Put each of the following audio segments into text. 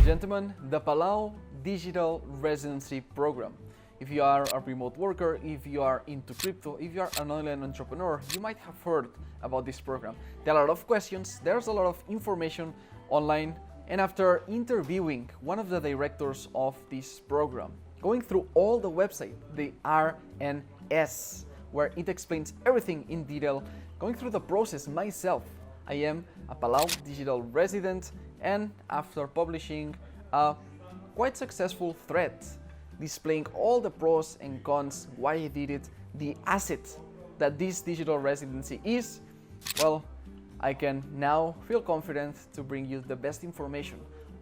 and gentlemen, the Palau Digital Residency Program. If you are a remote worker, if you are into crypto, if you are an online entrepreneur, you might have heard about this program. There are a lot of questions, there's a lot of information online, and after interviewing one of the directors of this program, going through all the website, the RNS, where it explains everything in detail, going through the process myself, I am a Palau digital resident, and after publishing a quite successful thread displaying all the pros and cons, why I did it, the asset that this digital residency is, well, I can now feel confident to bring you the best information.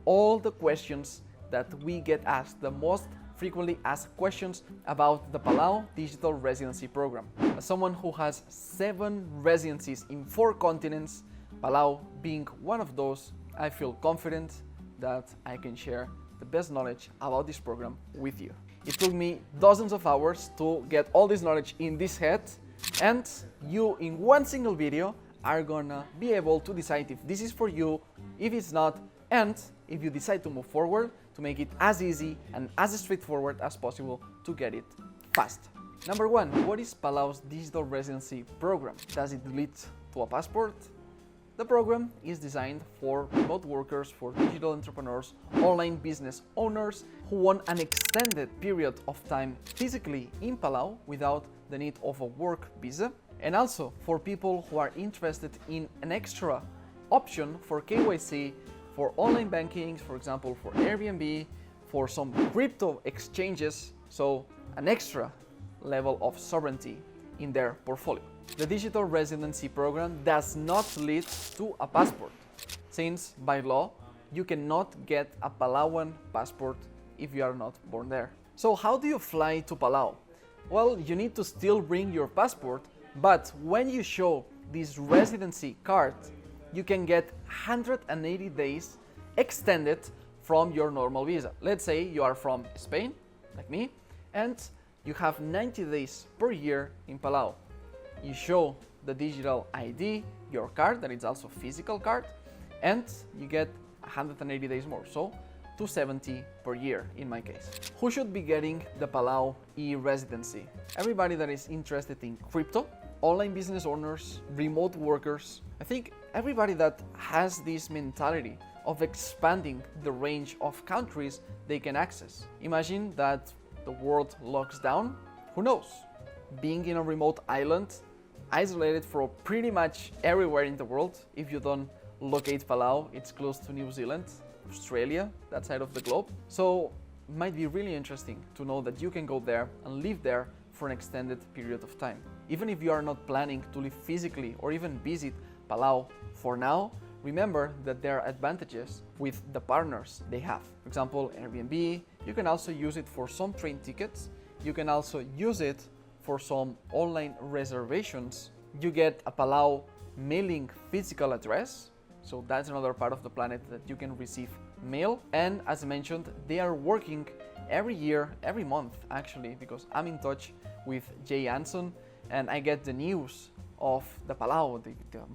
All the questions that we get asked, the most frequently asked questions about the Palau Digital Residency Program. As someone who has 7 residencies in 4 continents, Palau being one of those, I feel confident that I can share the best knowledge about this program with you. It took me dozens of hours to get all this knowledge in this head, and you in one single video are gonna be able to decide if this is for you, if it's not, and if you decide to move forward, to make it as easy and as straightforward as possible to get it fast. Number 1, what is Palau's Digital Residency Program? Does it lead to a passport? The program is designed for remote workers, for digital entrepreneurs, online business owners who want an extended period of time physically in Palau without the need of a work visa, and also for people who are interested in an extra option for KYC, for online banking, for example, for Airbnb, for some crypto exchanges, so an extra level of sovereignty in their portfolio. The Digital Residency Program does not lead to a passport, since by law you cannot get a Palauan passport if you are not born there. So how do you fly to Palau? Well, you need to still bring your passport, but when you show this residency card, you can get 180 days extended from your normal visa. Let's say you are from Spain, like me, and you have 90 days per year in Palau. You show the digital ID, your card, that is also a physical card, and you get 180 days more, so 270 per year in my case. Who should be getting the Palau e-residency? Everybody that is interested in crypto, online business owners, remote workers. I think everybody that has this mentality of expanding the range of countries they can access. Imagine that the world locks down. Who knows? Being in a remote island, isolated from pretty much everywhere in the world. If you don't locate Palau, it's close to New Zealand, Australia, that side of the globe. So it might be really interesting to know that you can go there and live there for an extended period of time. Even if you are not planning to live physically or even visit Palau for now, remember that there are advantages with the partners they have. For example, Airbnb, you can also use it for some train tickets. You can also use it for some online reservations. You get a Palau mailing physical address, so that's another part of the planet that you can receive mail. And as I mentioned, they are working every year, every month actually, because I'm in touch with Anson and I get the news of the Palau, the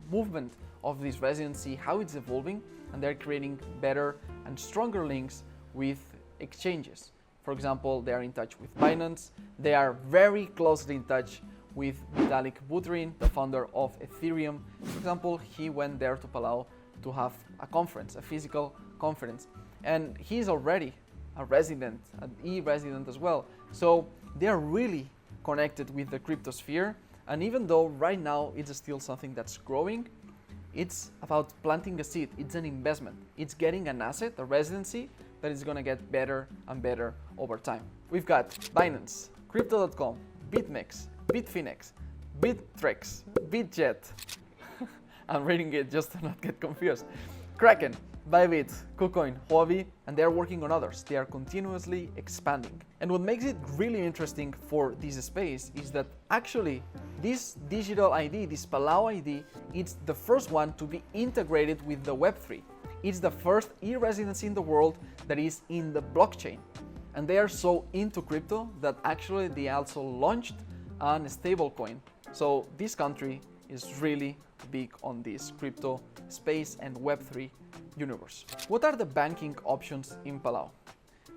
movement of this residency, how it's evolving, and they're creating better and stronger links with exchanges. For example, they are in touch with Binance. They are very closely in touch with Vitalik Buterin, the founder of Ethereum. For example, he went there to Palau to have a conference, a physical conference. And he's already a resident, an e-resident as well. So they are really connected with the crypto sphere. And even though right now it's still something that's growing, it's about planting a seed. It's an investment. It's getting an asset, a residency, that is going to get better and better over time. We've got Binance, Crypto.com, BitMEX, Bitfinex, Bittrex, Bitjet. I'm reading it just to not get confused. Kraken, Bybit, KuCoin, Huobi, and they're working on others. They are continuously expanding. And what makes it really interesting for this space is that actually this digital ID, this Palau ID, it's the first one to be integrated with the Web3. It's the first e-residency in the world that is in the blockchain. And they are so into crypto that actually they also launched a stablecoin. So this country is really big on this crypto space and Web3 universe. What are the banking options in Palau?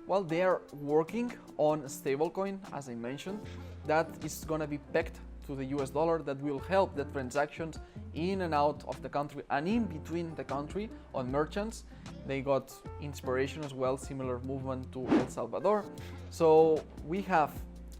Well, they are working on a stablecoin, as I mentioned, that is going to be pegged to the US dollar, that will help the transactions in and out of the country and in between the country on merchants. They got inspiration as well, similar movement to El Salvador. So we have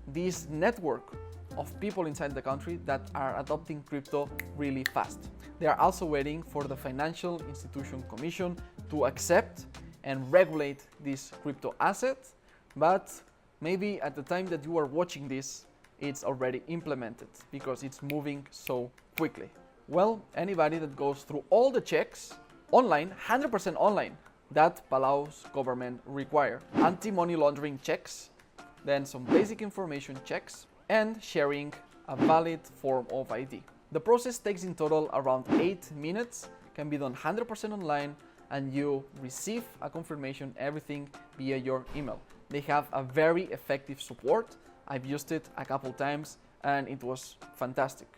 this network of people inside the country that are adopting crypto really fast. They are also waiting for the Financial Institution Commission to accept and regulate this crypto asset, but maybe at the time that you are watching this, it's already implemented because it's moving so quickly. Well, anybody that goes through all the checks online, 100% online, that Palau's government require. Anti-money laundering checks, then some basic information checks, and sharing a valid form of ID. The process takes in total around 8 minutes, can be done 100% online, and you receive a confirmation, everything via your email. They have a very effective support. I've used it a couple times and it was fantastic.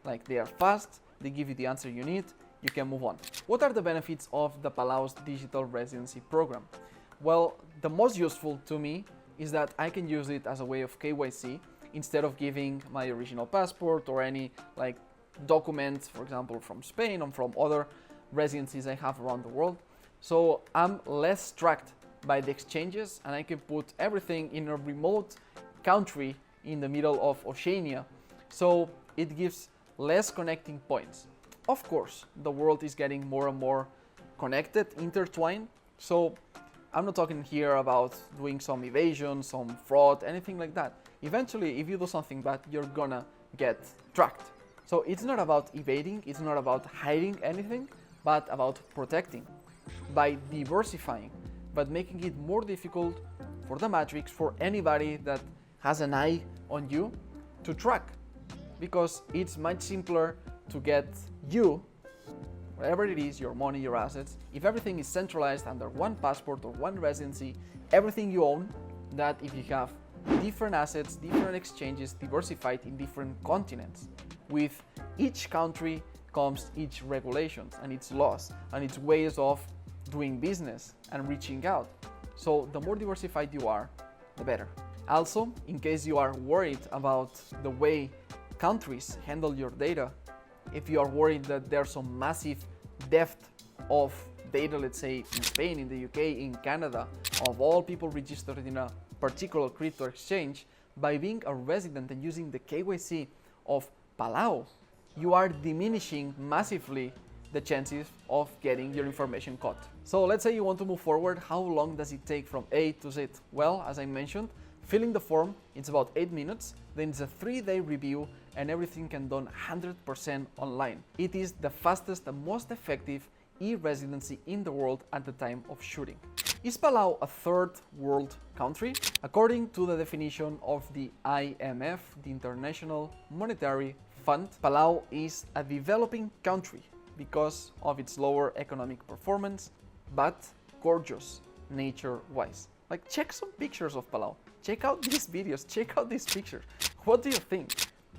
Like, they are fast, they give you the answer you need, you can move on. What are the benefits of the Palau's Digital Residency Program? Well, the most useful to me is that I can use it as a way of KYC instead of giving my original passport or any like documents, for example, from Spain or from other residencies I have around the world. So I'm less tracked by the exchanges and I can put everything in a remote country in the middle of Oceania. So it gives less connecting points. Of course, the world is getting more and more connected, intertwined. So I'm not talking here about doing some evasion, some fraud, anything like that. Eventually, if you do something bad, you're gonna get tracked. So it's not about evading, it's not about hiding anything, but about protecting by diversifying, but making it more difficult for the matrix, for anybody that has an eye on you to track, because it's much simpler to get you, whatever it is, your money, your assets, if everything is centralized under one passport or one residency, everything you own, that if you have different assets, different exchanges, diversified in different continents. With each country comes each regulations and its laws and its ways of doing business and reaching out. So the more diversified you are, the better. Also, in case you are worried about the way countries handle your data, if you are worried that there's some massive theft of data, let's say in Spain, in the UK, in Canada, of all people registered in a particular crypto exchange, by being a resident and using the KYC of Palau, you are diminishing massively the chances of getting your information caught. So let's say you want to move forward, how long does it take from A to Z? Well, as I mentioned, filling the form, it's about 8 minutes, then it's a 3-day review and everything can be done 100% online. It is the fastest and most effective e-residency in the world at the time of shooting. Is Palau a third world country? According to the definition of the IMF, the International Monetary Fund, Palau is a developing country because of its lower economic performance, but gorgeous nature-wise. Like, check some pictures of Palau. Check out these videos, check out these pictures. What do you think?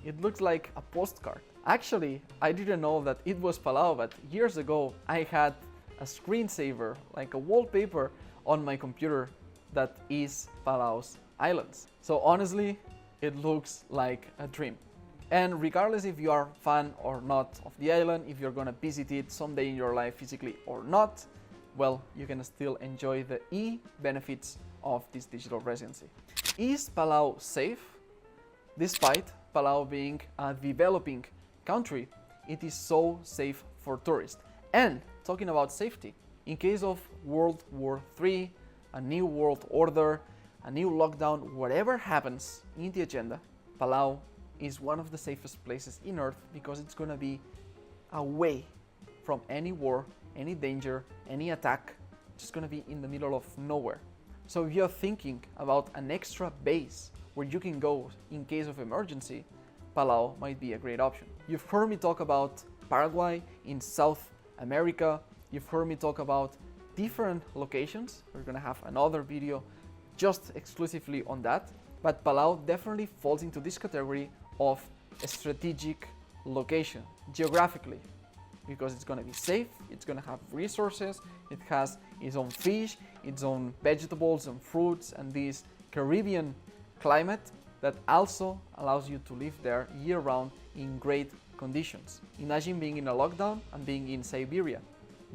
It looks like a postcard. Actually, I didn't know that it was Palau, but years ago I had a screensaver, like a wallpaper on my computer that is Palau's islands. So honestly, it looks like a dream. And regardless if you are fan or not of the island, if you're gonna visit it someday in your life physically or not, well, you can still enjoy the benefits of this digital residency. Is Palau safe? Despite Palau being a developing country, it is so safe for tourists. And talking about safety, in case of World War III, a new world order, a new lockdown, whatever happens in the agenda, Palau is one of the safest places in Earth because it's gonna be away from any war, any danger, any attack. It's just gonna be in the middle of nowhere. So if you're thinking about an extra base where you can go in case of emergency, Palau might be a great option. You've heard me talk about Paraguay in South America. You've heard me talk about different locations. We're gonna have another video just exclusively on that. But Palau definitely falls into this category of strategic location, geographically, because it's going to be safe, it's going to have resources, it has its own fish, its own vegetables and fruits, and this Caribbean climate that also allows you to live there year-round in great conditions. Imagine being in a lockdown and being in Siberia,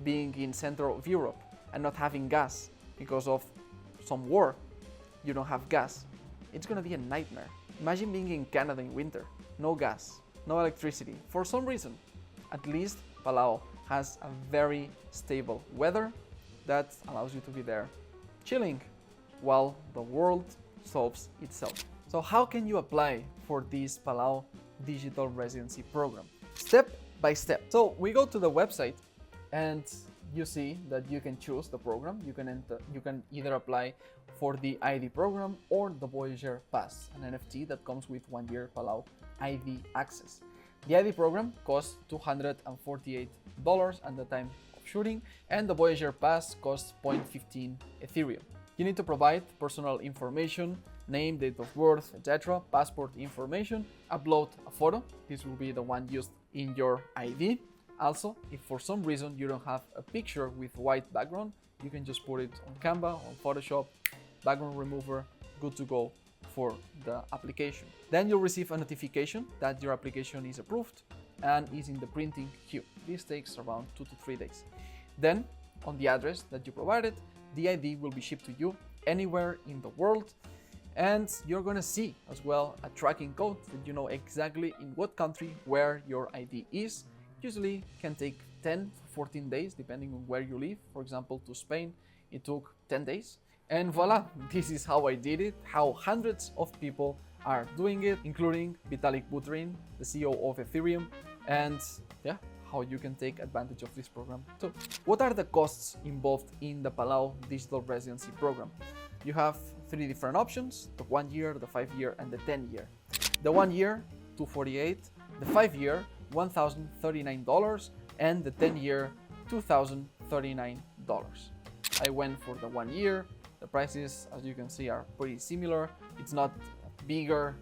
being in Central of Europe and not having gas because of some war. You don't have gas. It's going to be a nightmare. Imagine being in Canada in winter, no gas, no electricity. For some reason, at least Palau has a very stable weather that allows you to be there chilling while the world solves itself. So how can you apply for this Palau Digital Residency Program? Step by step. So we go to the website and you see that you can choose the program. You can either apply for the ID program or the Voyager Pass, an NFT that comes with 1 year Palau ID access. The ID program costs $248 at the time of shooting, and the Voyager Pass costs 0.15 Ethereum. You need to provide personal information, name, date of birth, etc., passport information, upload a photo. This will be the one used in your ID. Also, if for some reason you don't have a picture with white background, you can just put it on Canva, on Photoshop, background remover, good to go for the application. Then you'll receive a notification that your application is approved and is in the printing queue. This takes around 2 to 3 days. Then, on the address that you provided, the ID will be shipped to you anywhere in the world, and you're gonna see as well a tracking code that you know exactly in what country where your ID is. Usually can take 10 to 14 days depending on where you live. For example, to Spain it took 10 days. And voila, this is how I did it, how hundreds of people are doing it, including Vitalik Buterin, the CEO of Ethereum, and yeah, how you can take advantage of this program too. What are the costs involved in the Palau Digital Residency Program? You have 3 different options: the 1 year, the 5 year, and the 10 year. The 1 year, $248, the 5 year, $1,039, and the 10 year, $2,039. I went for the 1 year. The prices, as you can see, are pretty similar. It's not a bigger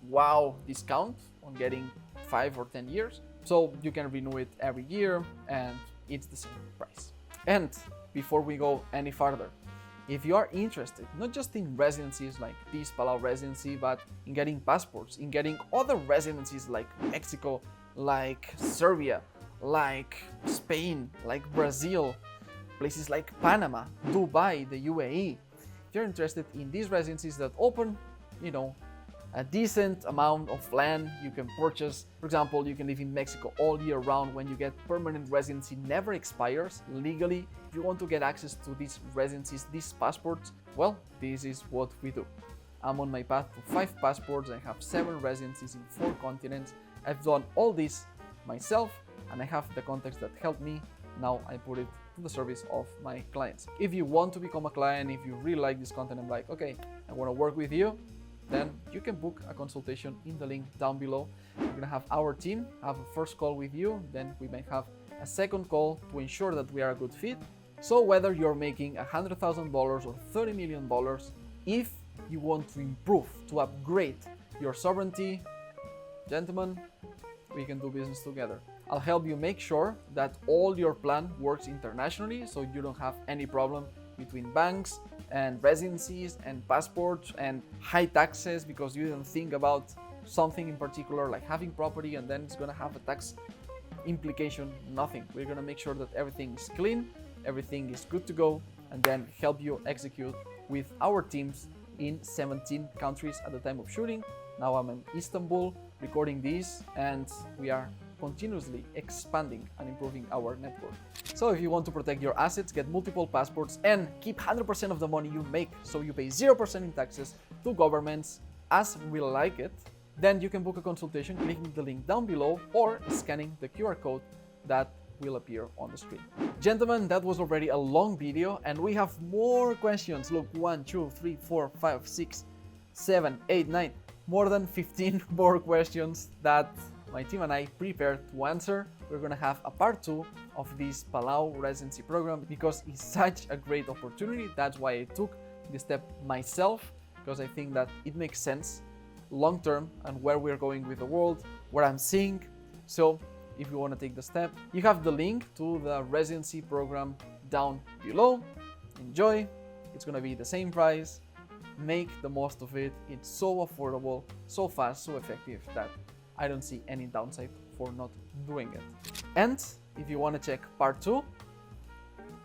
wow discount on getting 5 or 10 years. So you can renew it every year and it's the same price. And before we go any further, if you are interested, not just in residencies like this Palau residency, but in getting passports, in getting other residencies like Mexico, like Serbia, like Spain, like Brazil, places like Panama, Dubai, the UAE, if you're interested in these residencies that open, a decent amount of land you can purchase. For example, you can live in Mexico all year round. When you get permanent residency, never expires legally. If you want to get access to these residencies, these passports, well, this is what we do. I'm on my path to 5 passports. I have 7 residencies in 4 continents. I've done all this myself and I have the contacts that help me. Now I put it to the service of my clients. If you want to become a client, if you really like this content, I'm like, okay, I want to work with you, then you can book a consultation in the link down below. We're gonna have our team have a first call with you, then we may have a second call to ensure that we are a good fit. So whether you're making $100,000 or $30 million, if you want to improve, to upgrade your sovereignty, gentlemen, we can do business together. I'll help you make sure that all your plan works internationally, so you don't have any problem between banks and residencies and passports and high taxes because you didn't think about something in particular like having property and then it's gonna have a tax implication. Nothing. We're gonna make sure that everything is clean, everything is good to go, and then help you execute with our teams in 17 countries at the time of shooting. Now I'm in Istanbul recording this, and we are continuously expanding and improving our network. So if you want to protect your assets, get multiple passports, and keep 100% of the money you make, so you pay 0% in taxes to governments as we like it, then you can book a consultation clicking the link down below or scanning the QR code that will appear on the screen. Gentlemen, that was already a long video and we have more questions. Look, 1, 2, 3, 4, 5, 6, 7, 8, 9, more than 15 more questions that my team and I prepared to answer. We're gonna have a part 2 of this Palau residency program because it's such a great opportunity. That's why I took the step myself, because I think that it makes sense long term and where we're going with the world, what I'm seeing. So if you want to take the step, you have the link to the residency program down below. Enjoy. It's going to be the same price. Make the most of it. It's so affordable, so fast, so effective that I don't see any downside for not doing it. And if you want to check part 2,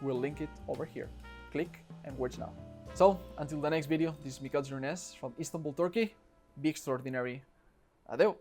we'll link it over here. Click and watch now. So until the next video, this is Miquel Gironès from Istanbul, Turkey. Be extraordinary. Adeu.